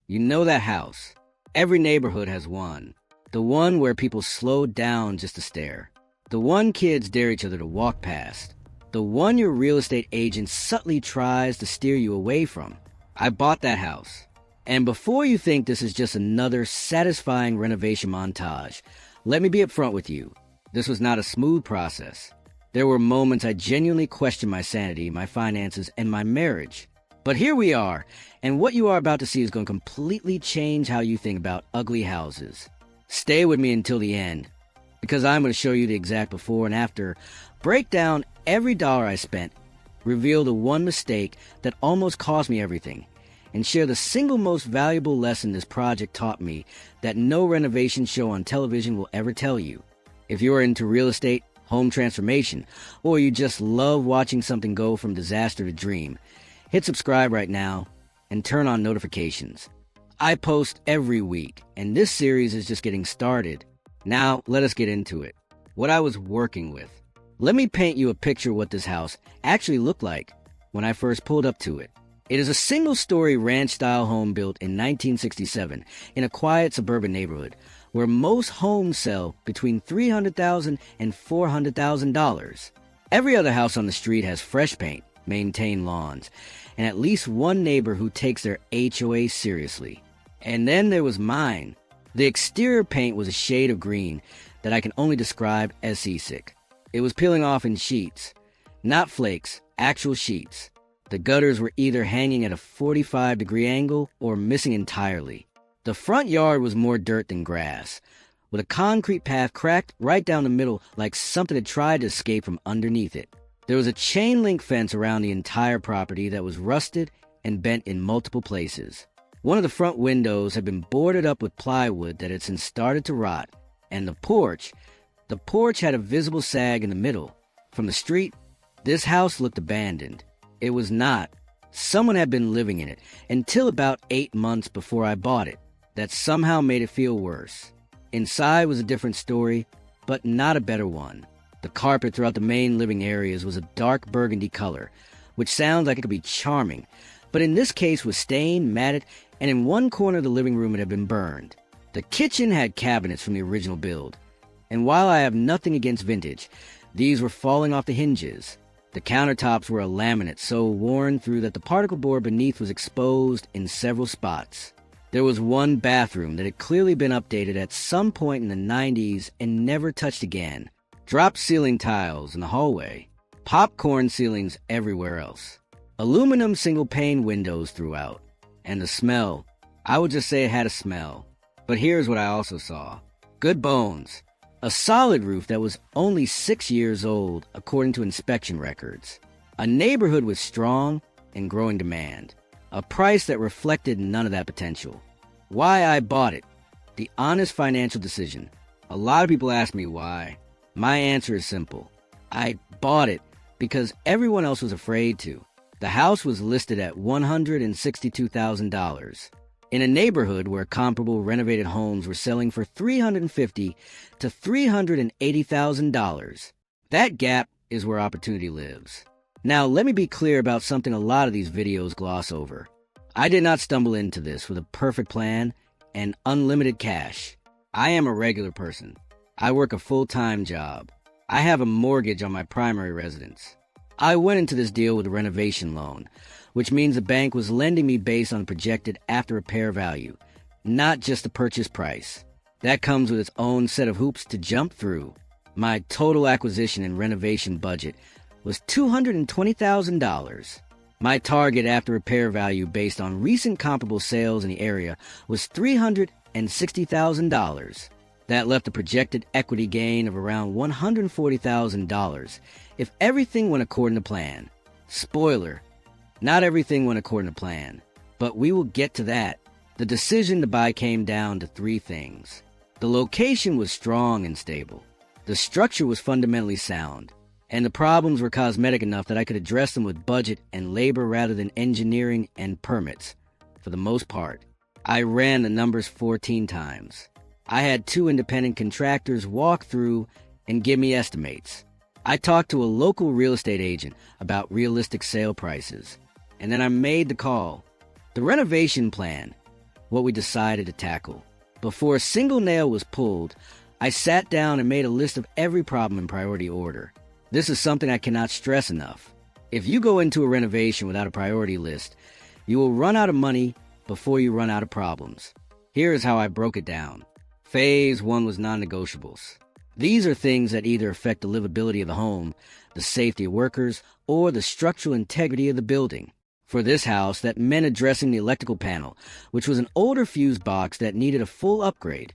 You know that house. Every neighborhood has one. The one where people slow down just to stare. The one kids dare each other to walk past. The one your real estate agent subtly tries to steer you away from. I bought that house. And before you think this is just another satisfying renovation montage, let me be upfront with you. This was not a smooth process. There were moments I genuinely questioned my sanity, my finances, and my marriage. But here we are, and what you are about to see is going to completely change how you think about ugly houses. Stay with me until the end, because I'm going to show you the exact before and after, break down every dollar I spent, reveal the one mistake that almost cost me everything, and share the single most valuable lesson this project taught me that no renovation show on television will ever tell you. If you are into real estate, home transformation, or you just love watching something go from disaster to dream, hit subscribe right now and turn on notifications. I post every week, and this series is just getting started. Now, let us get into it. What I was working with. Let me paint you a picture of what this house actually looked like when I first pulled up to it. It is a single-story ranch-style home built in 1967 in a quiet suburban neighborhood where most homes sell between $300,000 and $400,000. Every other house on the street has fresh paint, maintained lawns, and at least one neighbor who takes their HOA seriously. And then there was mine. The exterior paint was a shade of green that I can only describe as seasick. It was peeling off in sheets, not flakes, actual sheets. The gutters were either hanging at a 45-degree angle or missing entirely. The front yard was more dirt than grass, with a concrete path cracked right down the middle like something had tried to escape from underneath it. There was a chain-link fence around the entire property that was rusted and bent in multiple places. One of the front windows had been boarded up with plywood that had since started to rot, and the porch had a visible sag in the middle. From the street, this house looked abandoned. It was not. Someone had been living in it until about 8 months before I bought it. That somehow made it feel worse. Inside was a different story, but not a better one. The carpet throughout the main living areas was a dark burgundy color, which sounds like it could be charming, but in this case was stained, matted, and in one corner of the living room it had been burned. The kitchen had cabinets from the original build, and while I have nothing against vintage, these were falling off the hinges. The countertops were a laminate so worn through that the particle board beneath was exposed in several spots. There was one bathroom that had clearly been updated at some point in the 90s and never touched again. Drop ceiling tiles in the hallway. Popcorn ceilings everywhere else. Aluminum single-pane windows throughout. And the smell. I would just say it had a smell. But here's what I also saw. Good bones. A solid roof that was only 6 years old, according to inspection records. A neighborhood with strong and growing demand. A price that reflected none of that potential. Why I bought it. The honest financial decision. A lot of people ask me why. My answer is simple. I bought it because everyone else was afraid to. The house was listed at $162,000 in a neighborhood where comparable renovated homes were selling for $350,000 to $380,000. That gap is where opportunity lives. Now, let me be clear about something a lot of these videos gloss over. I did not stumble into this with a perfect plan and unlimited cash. I am a regular person. I work a full-time job. I have a mortgage on my primary residence. I went into this deal with a renovation loan, which means the bank was lending me based on projected after-repair value, not just the purchase price. That comes with its own set of hoops to jump through. My total acquisition and renovation budget was $220,000. My target after-repair value based on recent comparable sales in the area was $360,000. That left a projected equity gain of around $140,000 if everything went according to plan. Spoiler, not everything went according to plan, but we will get to that. The decision to buy came down to 3 things. The location was strong and stable. The structure was fundamentally sound. And the problems were cosmetic enough that I could address them with budget and labor rather than engineering and permits. For the most part, I ran the numbers 14 times. I had 2 independent contractors walk through and give me estimates. I talked to a local real estate agent about realistic sale prices. And then I made the call. The renovation plan, what we decided to tackle. Before a single nail was pulled, I sat down and made a list of every problem in priority order. This is something I cannot stress enough. If you go into a renovation without a priority list, you will run out of money before you run out of problems. Here is how I broke it down. Phase 1 was non-negotiables. These are things that either affect the livability of the home, the safety of workers, or the structural integrity of the building. For this house, that meant addressing the electrical panel, which was an older fuse box that needed a full upgrade.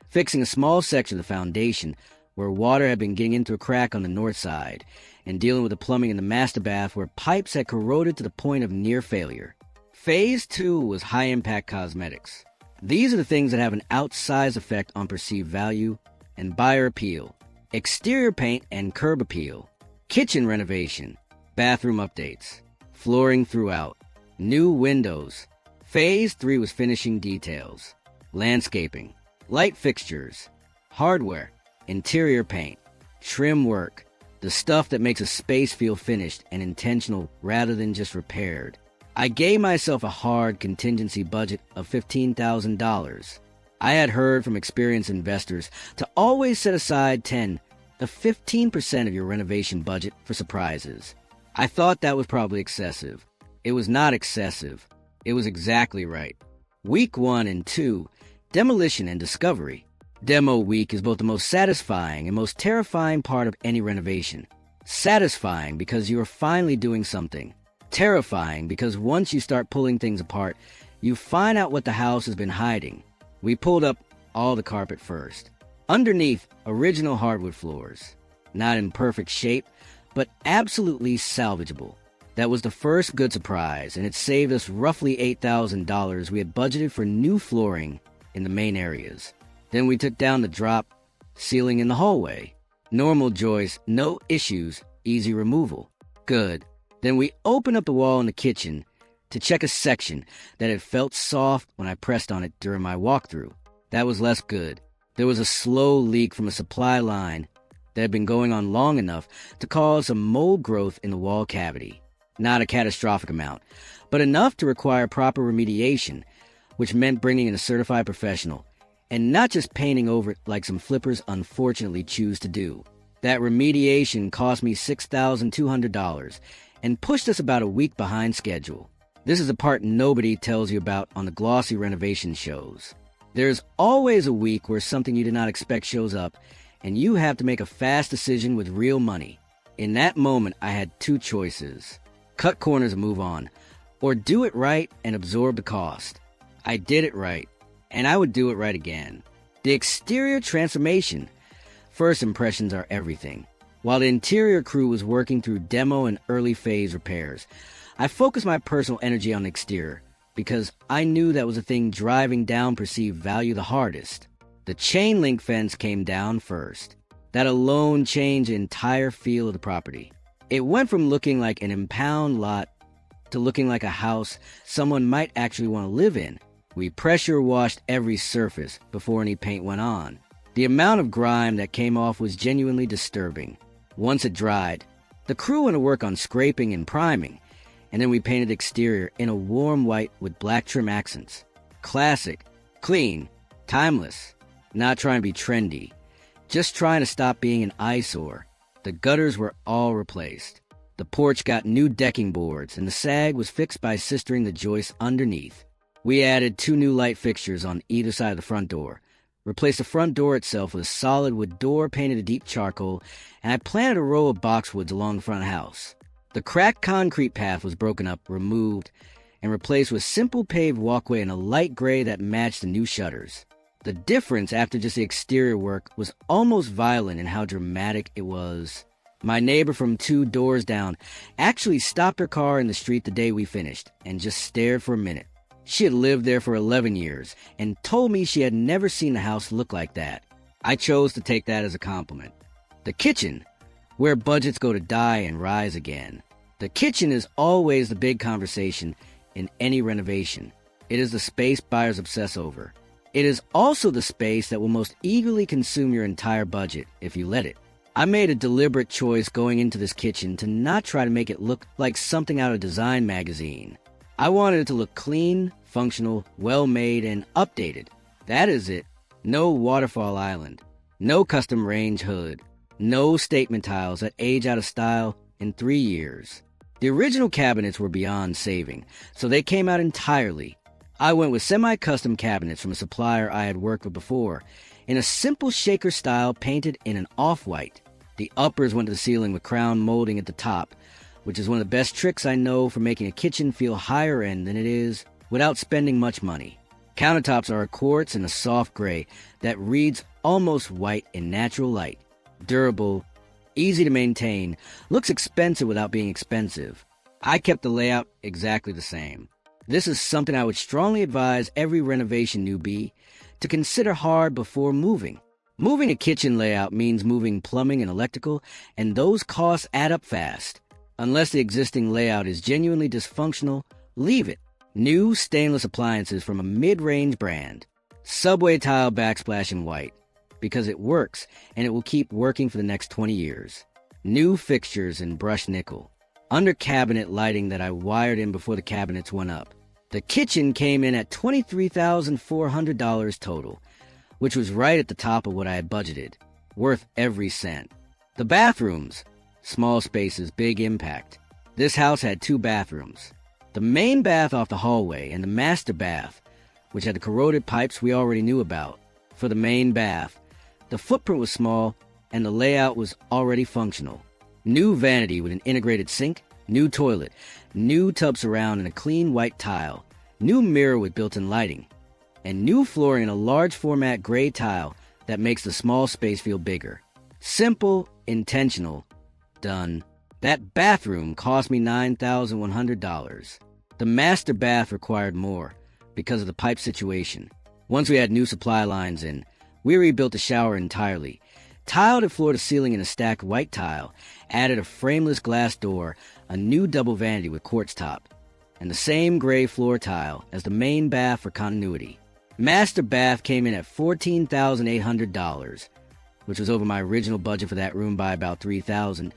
Fixing a small section of the foundation, where water had been getting into a crack on the north side, and dealing with the plumbing in the master bath where pipes had corroded to the point of near failure. Phase 2 was high-impact cosmetics. These are the things that have an outsized effect on perceived value and buyer appeal. Exterior paint and curb appeal. Kitchen renovation. Bathroom updates. Flooring throughout. New windows. Phase 3 was finishing details. Landscaping. Light fixtures. Hardware. Interior paint. Trim work. The stuff that makes a space feel finished and intentional rather than just repaired. I gave myself a hard contingency budget of $15,000. I had heard from experienced investors to always set aside 10 to 15% of your renovation budget for surprises. I thought that was probably excessive. It was not excessive. It was exactly right. Week 1 and 2, demolition and discovery. Demo week is both the most satisfying and most terrifying part of any renovation. Satisfying because you are finally doing something. Terrifying because once you start pulling things apart, you find out what the house has been hiding. We pulled up all the carpet first. Underneath, original hardwood floors. Not in perfect shape, but absolutely salvageable. That was the first good surprise, and it saved us roughly $8,000 we had budgeted for new flooring in the main areas. Then we took down the drop ceiling in the hallway. Normal joists, no issues, easy removal. Good. Then we opened up the wall in the kitchen to check a section that had felt soft when I pressed on it during my walkthrough. That was less good. There was a slow leak from a supply line that had been going on long enough to cause some mold growth in the wall cavity. Not a catastrophic amount, but enough to require proper remediation, which meant bringing in a certified professional and not just painting over it like some flippers unfortunately choose to do. That remediation cost me $6,200 and pushed us about a week behind schedule. This is the part nobody tells you about on the glossy renovation shows. There's always a week where something you did not expect shows up, and you have to make a fast decision with real money. In that moment, I had two choices. Cut corners and move on, or do it right and absorb the cost. I did it right, and I would do it right again. The exterior transformation. First impressions are everything. While the interior crew was working through demo and early phase repairs, I focused my personal energy on the exterior because I knew that was the thing driving down perceived value the hardest. The chain link fence came down first. That alone changed the entire feel of the property. It went from looking like an impound lot to looking like a house someone might actually want to live in. We pressure washed every surface before any paint went on. The amount of grime that came off was genuinely disturbing. Once it dried, the crew went to work on scraping and priming, and then we painted the exterior in a warm white with black trim accents. Classic, clean, timeless. Not trying to be trendy, just trying to stop being an eyesore. The gutters were all replaced. The porch got new decking boards, and the sag was fixed by sistering the joists underneath. We added 2 new light fixtures on either side of the front door, replaced the front door itself with a solid wood door painted a deep charcoal, and I planted a row of boxwoods along the front house. The cracked concrete path was broken up, removed, and replaced with simple paved walkway in a light gray that matched the new shutters. The difference after just the exterior work was almost violent in how dramatic it was. My neighbor from 2 doors down actually stopped her car in the street the day we finished and just stared for a minute. She had lived there for 11 years and told me she had never seen the house look like that. I chose to take that as a compliment. The kitchen, where budgets go to die and rise again. The kitchen is always the big conversation in any renovation. It is the space buyers obsess over. It is also the space that will most eagerly consume your entire budget if you let it. I made a deliberate choice going into this kitchen to not try to make it look like something out of a design magazine. I wanted it to look clean, functional, well-made, and updated. That is it. No waterfall island. No custom range hood. No statement tiles that age out of style in 3 years. The original cabinets were beyond saving, so they came out entirely. I went with semi-custom cabinets from a supplier I had worked with before, in a simple shaker style painted in an off-white. The uppers went to the ceiling with crown molding at the top, which is one of the best tricks I know for making a kitchen feel higher end than it is without spending much money. Countertops are a quartz and a soft gray that reads almost white in natural light. Durable, easy to maintain, looks expensive without being expensive. I kept the layout exactly the same. This is something I would strongly advise every renovation newbie to consider hard before moving. Moving a kitchen layout means moving plumbing and electrical, and those costs add up fast. Unless the existing layout is genuinely dysfunctional, leave it. New stainless appliances from a mid-range brand. Subway tile backsplash in white, because it works and it will keep working for the next 20 years. New fixtures in brushed nickel. Under cabinet lighting that I wired in before the cabinets went up. The kitchen came in at $23,400 total, which was right at the top of what I had budgeted. Worth every cent. The bathrooms. Small spaces, big impact. This house had 2 bathrooms. The main bath off the hallway and the master bath, which had the corroded pipes we already knew about. For the main bath, the footprint was small and the layout was already functional. New vanity with an integrated sink, new toilet, new tub surround and a clean white tile, new mirror with built-in lighting, and new flooring in a large format gray tile that makes the small space feel bigger. Simple, intentional, done. That bathroom cost me $9,100. The master bath required more because of the pipe situation. Once we had new supply lines in, we rebuilt the shower entirely, tiled it floor to ceiling in a stacked white tile, added a frameless glass door, a new double vanity with quartz top, and the same gray floor tile as the main bath for continuity. Master bath came in at $14,800, which was over my original budget for that room by about $3,000,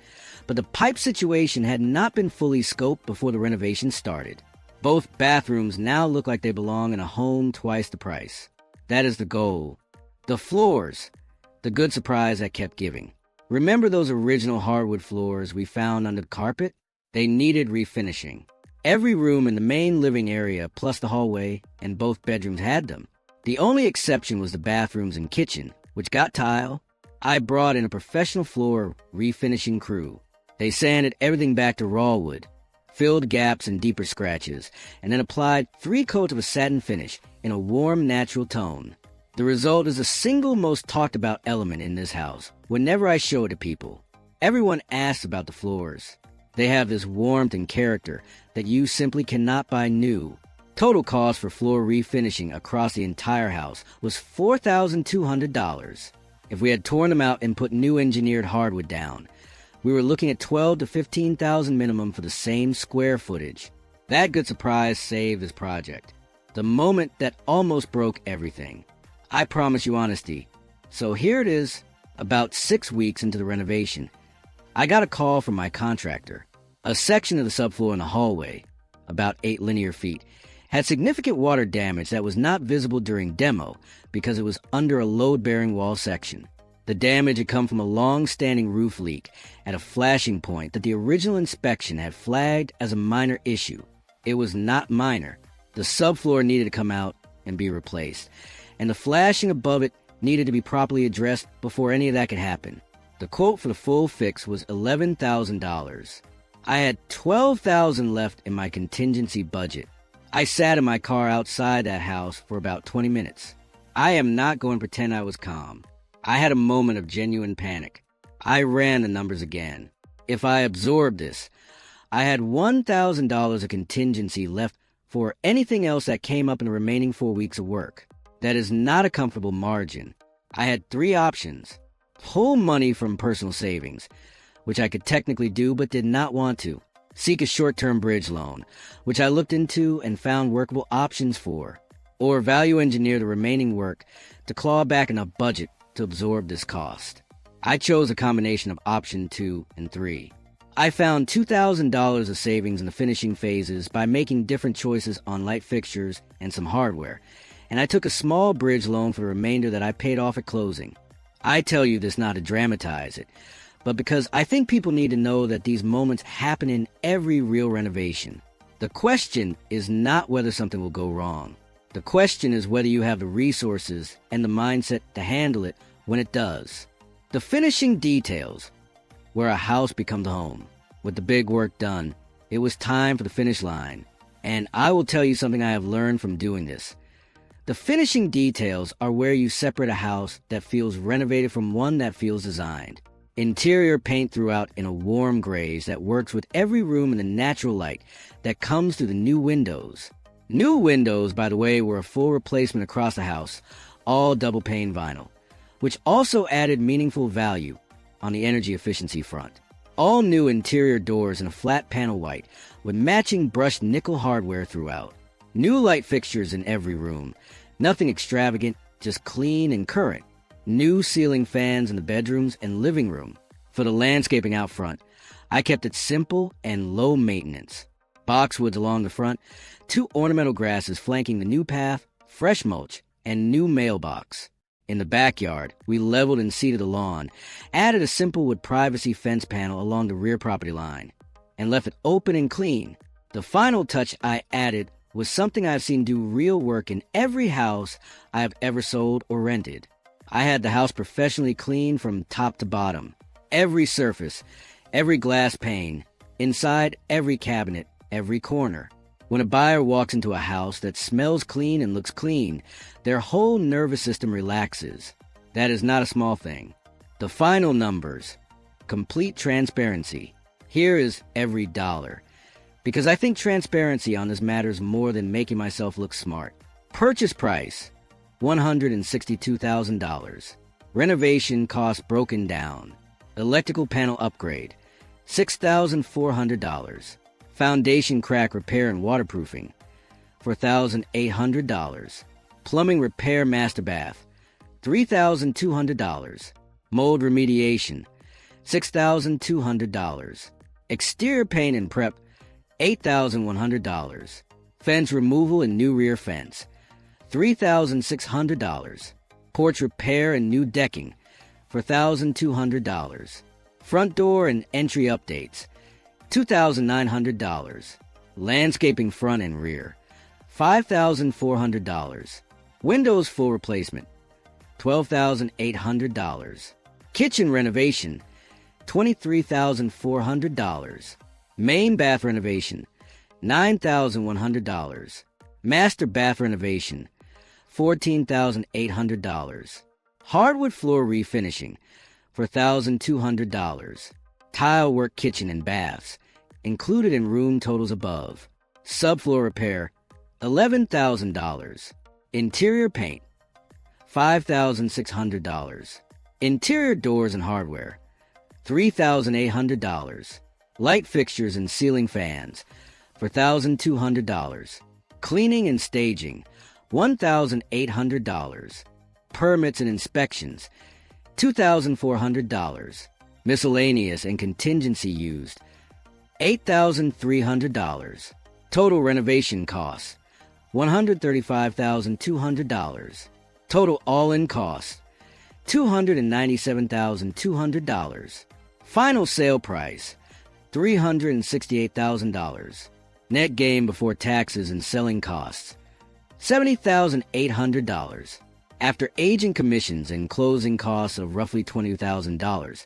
but the pipe situation had not been fully scoped before the renovation started. Both bathrooms now look like they belong in a home twice the price. That is the goal. The floors. The good surprise that kept giving. Remember those original hardwood floors we found under the carpet? They needed refinishing. Every room in the main living area plus the hallway and both bedrooms had them. The only exception was the bathrooms and kitchen, which got tile. I brought in a professional floor refinishing crew. They sanded everything back to raw wood, filled gaps and deeper scratches, and then applied 3 coats of a satin finish in a warm, natural tone. The result is the single most talked about element in this house whenever I show it to people. Everyone asks about the floors. They have this warmth and character that you simply cannot buy new. Total cost for floor refinishing across the entire house was $4,200. If we had torn them out and put new engineered hardwood down, we were looking at $12,000 to $15,000 minimum for the same square footage. That good surprise saved this project. The moment that almost broke everything. I promise you honesty. So here it is, about 6 weeks into the renovation. I got a call from my contractor. A section of the subfloor in the hallway, about 8 linear feet, had significant water damage that was not visible during demo because it was under a load-bearing wall section. The damage had come from a long-standing roof leak at a flashing point that the original inspection had flagged as a minor issue. It was not minor. The subfloor needed to come out and be replaced, and the flashing above it needed to be properly addressed before any of that could happen. The quote for the full fix was $11,000. I had $12,000 left in my contingency budget. I sat in my car outside that house for about 20 minutes. I am not going to pretend I was calm. I had a moment of genuine panic. I ran the numbers again. If I absorbed this, I had $1,000 of contingency left for anything else that came up in the remaining 4 weeks of work. That is not a comfortable margin. I had 3 options. Pull money from personal savings, which I could technically do but did not want to. Seek a short-term bridge loan, which I looked into and found workable options for. Or value engineer the remaining work to claw back enough budget to absorb this cost. I chose a combination of option 2 and 3. I found $2,000 of savings in the finishing phases by making different choices on light fixtures and some hardware, and I took a small bridge loan for the remainder that I paid off at closing. I tell you this not to dramatize it, but because I think people need to know that these moments happen in every real renovation. The question is not whether something will go wrong. The question is whether you have the resources and the mindset to handle it when it does. The finishing details, where a house becomes a home. With the big work done, it was time for the finish line. And I will tell you something I have learned from doing this. The finishing details are where you separate a house that feels renovated from one that feels designed. Interior paint throughout in a warm grays that works with every room in the natural light that comes through the new windows. New windows, by the way, were a full replacement across the house, all double pane vinyl, which also added meaningful value on the energy efficiency front. All new interior doors in a flat panel white with matching brushed nickel hardware throughout. New light fixtures in every room, nothing extravagant, just clean and current. New ceiling fans in the bedrooms and living room. For the landscaping out front, I kept it simple and low maintenance. Boxwoods along the front, 2 ornamental grasses flanking the new path, fresh mulch, and new mailbox. In the backyard, we leveled and seeded the lawn, added a simple wood privacy fence panel along the rear property line, and left it open and clean. The final touch I added was something I've seen do real work in every house I have ever sold or rented. I had the house professionally cleaned from top to bottom. Every surface, every glass pane, inside every cabinet, every corner. When a buyer walks into a house that smells clean and looks clean, their whole nervous system relaxes. That is not a small thing. The final numbers. Complete transparency. Here is every dollar. Because I think transparency on this matters more than making myself look smart. Purchase price, $162,000. Renovation cost broken down. Electrical panel upgrade, $6,400. Foundation crack repair and waterproofing, $4,800. Plumbing repair master bath, $3,200. Mold remediation, $6,200. Exterior paint and prep, $8,100. Fence removal and new rear fence, $3,600. Porch repair and new decking, $4,200. Front door and entry updates, $2,900. Landscaping front and rear, $5,400. Windows full replacement, $12,800. Kitchen renovation, $23,400. Main bath renovation, $9,100. Master bath renovation, $14,800. Hardwood floor refinishing, $4,200. Tile work kitchen and baths, included in room totals above. Subfloor repair, $11,000. Interior paint, $5,600. Interior doors and hardware, $3,800. Light fixtures and ceiling fans, $4,200. Cleaning and staging, $1,800. Permits and inspections, $2,400. Miscellaneous and contingency used, $8,300. Total renovation costs, $135,200. Total all-in costs, $297,200. Final sale price, $368,000. Net gain before taxes and selling costs, $70,800. After agent commissions and closing costs of roughly $20,000,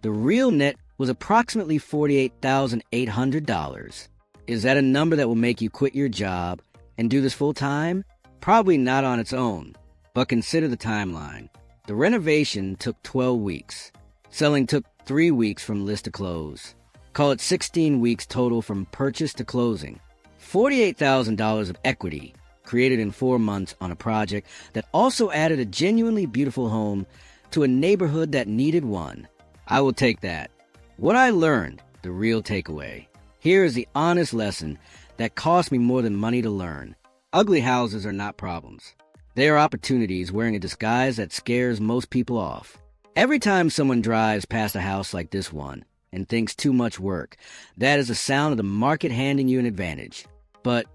the real net was approximately $48,800. Is that a number that will make you quit your job and do this full time? Probably not on its own, but consider the timeline. The renovation took 12 weeks. Selling took 3 weeks from list to close. Call it 16 weeks total from purchase to closing. $48,000 of equity created in 4 months on a project that also added a genuinely beautiful home to a neighborhood that needed one. I will take that. What I learned, the real takeaway. Here is the honest lesson that cost me more than money to learn. Ugly houses are not problems. They are opportunities wearing a disguise that scares most people off. Every time someone drives past a house like this one, and thinks too much work. That is the sound of the market handing you an advantage. But,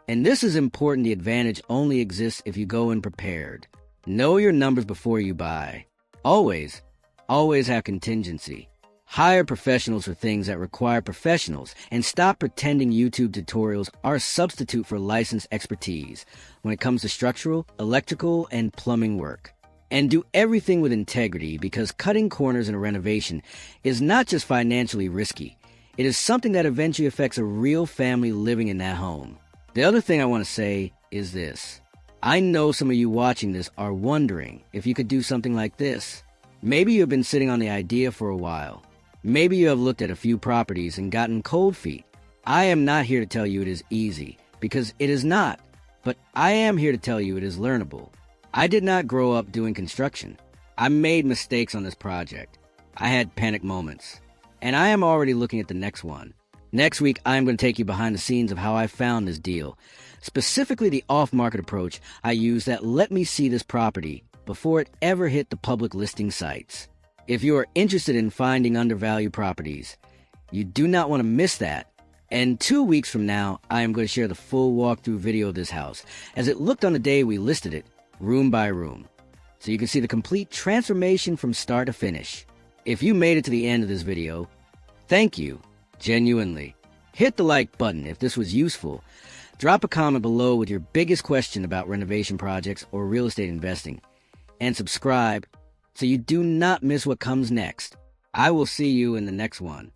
and this is important, the advantage only exists if you go in prepared. Know your numbers before you buy. Always have contingency. Hire professionals for things that require professionals, and stop pretending YouTube tutorials are a substitute for licensed expertise when it comes to structural, electrical, and plumbing work. And do everything with integrity, because cutting corners in a renovation is not just financially risky. It is something that eventually affects a real family living in that home. The other thing I want to say is this. I know some of you watching this are wondering if you could do something like this. Maybe you have been sitting on the idea for a while. Maybe you have looked at a few properties and gotten cold feet. I am not here to tell you it is easy, because it is not. But I am here to tell you it is learnable. I did not grow up doing construction. I made mistakes on this project. I had panic moments. And I am already looking at the next one. Next week, I am going to take you behind the scenes of how I found this deal. Specifically the off-market approach I used that let me see this property before it ever hit the public listing sites. If you are interested in finding undervalued properties, you do not want to miss that. And 2 weeks from now, I am going to share the full walkthrough video of this house, as it looked on the day we listed it, room by room. So you can see the complete transformation from start to finish. If you made it to the end of this video, thank you, genuinely. Hit the like button if this was useful. Drop a comment below with your biggest question about renovation projects or real estate investing. And subscribe so you do not miss what comes next. I will see you in the next one.